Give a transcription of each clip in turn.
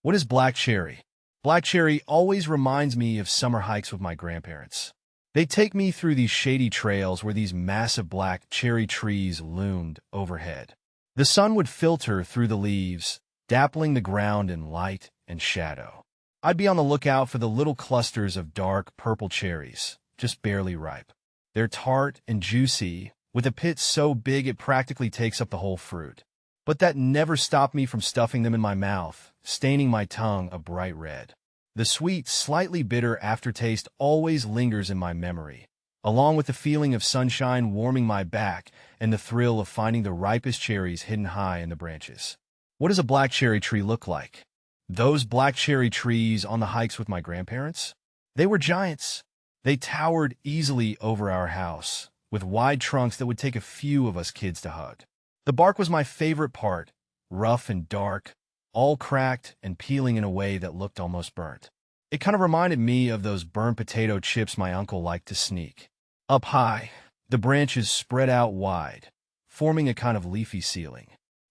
What is black cherry? Black cherry always reminds me of summer hikes with my grandparents. They take me through these shady trails where these massive black cherry trees loomed overhead. The sun would filter through the leaves, dappling the ground in light and shadow. I'd be on the lookout for the little clusters of dark purple cherries, just barely ripe. They're tart and juicy, with a pit so big it practically takes up the whole fruit. But that never stopped me from stuffing them in my mouth, staining my tongue a bright red. The sweet, slightly bitter aftertaste always lingers in my memory, along with the feeling of sunshine warming my back and the thrill of finding the ripest cherries hidden high in the branches. What does a black cherry tree look like? Those black cherry trees on the hikes with my grandparents? They were giants. They towered easily over our house, with wide trunks that would take a few of us kids to hug. The bark was my favorite part, rough and dark, all cracked and peeling in a way that looked almost burnt. It kind of reminded me of those burnt potato chips my uncle liked to sneak. Up high, the branches spread out wide, forming a kind of leafy ceiling.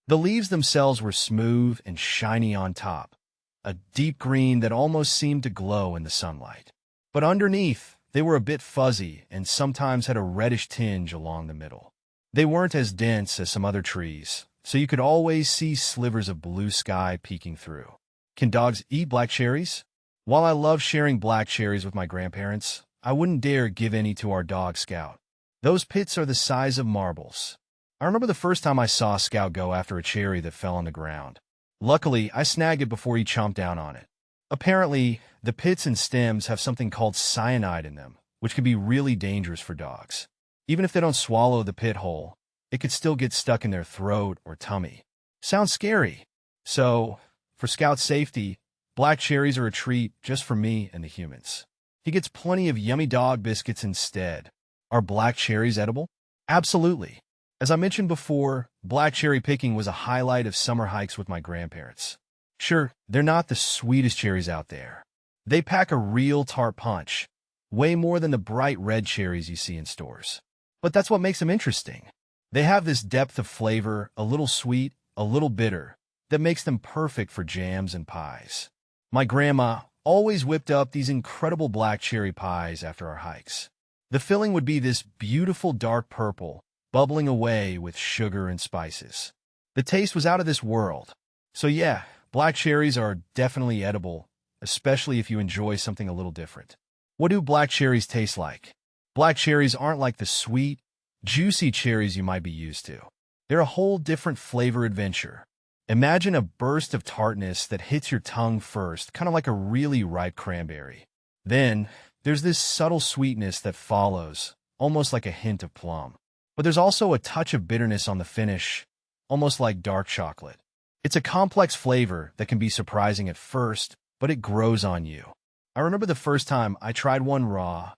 The leaves themselves were smooth and shiny on top, a deep green that almost seemed to glow in the sunlight. But underneath, they were a bit fuzzy and sometimes had a reddish tinge along the middle. They weren't as dense as some other trees, so you could always see slivers of blue sky peeking through. Can dogs eat black cherries? While I love sharing black cherries with my grandparents, I wouldn't dare give any to our dog Scout. Those pits are the size of marbles. I remember the first time I saw Scout go after a cherry that fell on the ground. Luckily, I snagged it before he chomped down on it. Apparently, the pits and stems have something called cyanide in them, which can be really dangerous for dogs. Even if they don't swallow the pit whole, it could still get stuck in their throat or tummy. Sounds scary. So, for Scout's safety, black cherries are a treat just for me and the humans. He gets plenty of yummy dog biscuits instead. Are black cherries edible? Absolutely. As I mentioned before, black cherry picking was a highlight of summer hikes with my grandparents. Sure, they're not the sweetest cherries out there. They pack a real tart punch, way more than the bright red cherries you see in stores. But that's what makes them interesting. They have this depth of flavor, a little sweet, a little bitter, that makes them perfect for jams and pies. My grandma always whipped up these incredible black cherry pies after our hikes. The filling would be this beautiful dark purple, bubbling away with sugar and spices. The taste was out of this world. So yeah, black cherries are definitely edible, especially if you enjoy something a little different. What do black cherries taste like? Black cherries aren't like the sweet, juicy cherries you might be used to. They're a whole different flavor adventure. Imagine a burst of tartness that hits your tongue first, kind of like a really ripe cranberry. Then, there's this subtle sweetness that follows, almost like a hint of plum. But there's also a touch of bitterness on the finish, almost like dark chocolate. It's a complex flavor that can be surprising at first, but it grows on you. I remember the first time I tried one raw,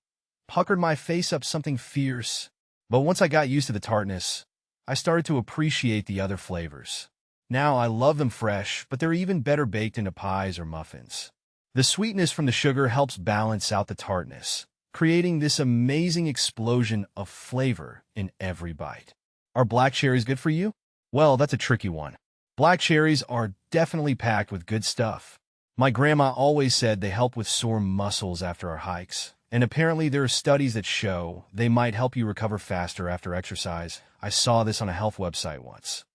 puckered my face up something fierce. But once I got used to the tartness, I started to appreciate the other flavors. Now I love them fresh, but they're even better baked into pies or muffins. The sweetness from the sugar helps balance out the tartness, creating this amazing explosion of flavor in every bite. Are black cherries good for you? Well, that's a tricky one. Black cherries are definitely packed with good stuff. My grandma always said they help with sore muscles after our hikes, and apparently there are studies that show they might help you recover faster after exercise. I saw this on a health website once.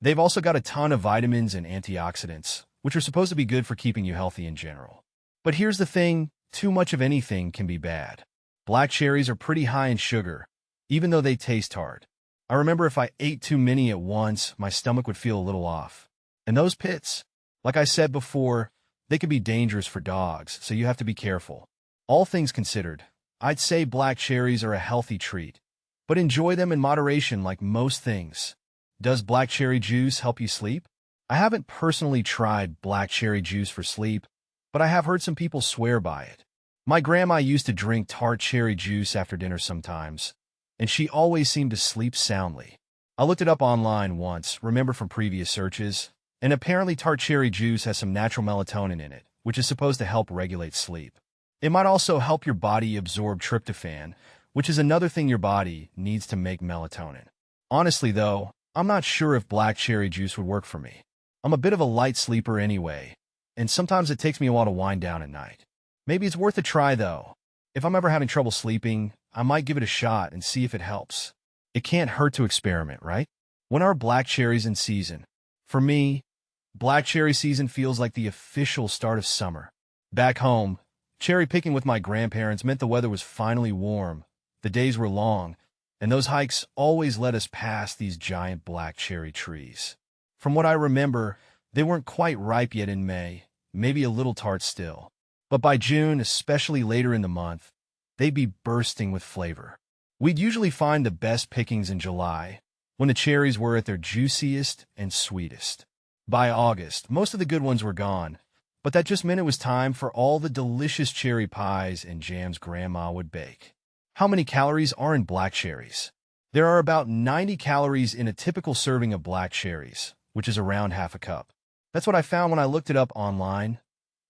They've also got a ton of vitamins and antioxidants, which are supposed to be good for keeping you healthy in general. But here's the thing, too much of anything can be bad. Black cherries are pretty high in sugar, even though they taste hard. I remember if I ate too many at once, my stomach would feel a little off. And those pits, like I said before, they can be dangerous for dogs, so you have to be careful. All things considered, I'd say black cherries are a healthy treat, but enjoy them in moderation like most things. Does black cherry juice help you sleep? I haven't personally tried black cherry juice for sleep, but I have heard some people swear by it. My grandma used to drink tart cherry juice after dinner sometimes, and she always seemed to sleep soundly. I looked it up online once, remember from previous searches, and apparently tart cherry juice has some natural melatonin in it, which is supposed to help regulate sleep. It might also help your body absorb tryptophan, which is another thing your body needs to make melatonin. Honestly, though, I'm not sure if black cherry juice would work for me. I'm a bit of a light sleeper anyway, and sometimes it takes me a while to wind down at night. Maybe it's worth a try, though. If I'm ever having trouble sleeping, I might give it a shot and see if it helps. It can't hurt to experiment, right? When are black cherries in season? For me, black cherry season feels like the official start of summer. Back home, cherry picking with my grandparents meant the weather was finally warm, the days were long, and those hikes always led us past these giant black cherry trees. From what I remember, they weren't quite ripe yet in May, maybe a little tart still. But by June, especially later in the month, they'd be bursting with flavor. We'd usually find the best pickings in July, when the cherries were at their juiciest and sweetest. By August, most of the good ones were gone, but that just meant it was time for all the delicious cherry pies and jams Grandma would bake. How many calories are in black cherries? There are about 90 calories in a typical serving of black cherries, which is around half a cup. That's what I found when I looked it up online.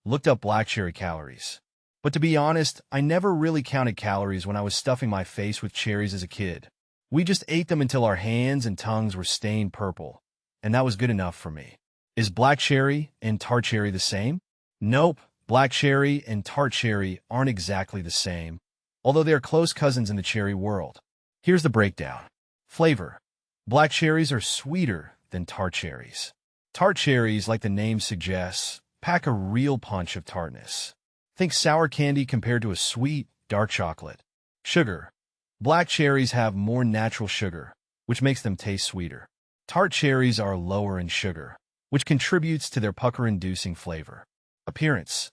Looked up black cherry calories. But to be honest, I never really counted calories when I was stuffing my face with cherries as a kid. We just ate them until our hands and tongues were stained purple, and that was good enough for me. Is black cherry and tart cherry the same? Nope, black cherry and tart cherry aren't exactly the same, although they are close cousins in the cherry world. Here's the breakdown. Flavor. Black cherries are sweeter than tart cherries. Tart cherries, like the name suggests, pack a real punch of tartness. Think sour candy compared to a sweet, dark chocolate. Sugar. Black cherries have more natural sugar, which makes them taste sweeter. Tart cherries are lower in sugar, which contributes to their pucker-inducing flavor. Appearance.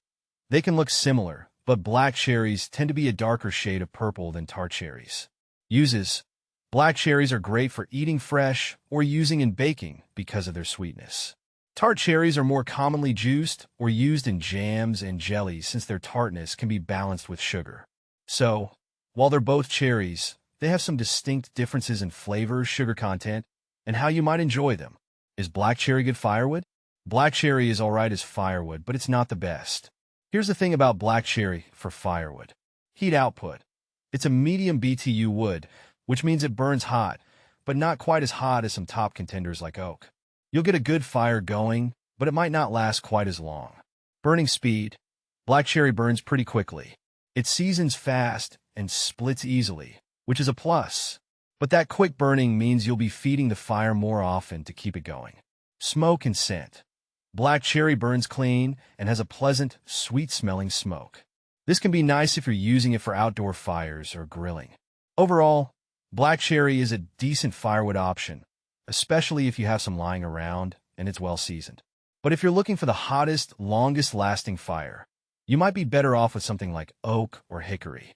They can look similar, but black cherries tend to be a darker shade of purple than tart cherries. Uses. Black cherries are great for eating fresh or using in baking because of their sweetness. Tart cherries are more commonly juiced or used in jams and jellies since their tartness can be balanced with sugar. So, while they're both cherries, they have some distinct differences in flavor, sugar content, and how you might enjoy them. Is black cherry good firewood? Black cherry is alright as firewood, but it's not the best. Here's the thing about black cherry for firewood. Heat output. It's a medium BTU wood, which means it burns hot, but not quite as hot as some top contenders like oak. You'll get a good fire going, but it might not last quite as long. Burning speed. Black cherry burns pretty quickly. It seasons fast and splits easily, which is a plus. But that quick burning means you'll be feeding the fire more often to keep it going. Smoke and scent. Black cherry burns clean and has a pleasant, sweet-smelling smoke. This can be nice if you're using it for outdoor fires or grilling. Overall, black cherry is a decent firewood option, especially if you have some lying around and it's well seasoned. But if you're looking for the hottest, longest-lasting fire, you might be better off with something like oak or hickory.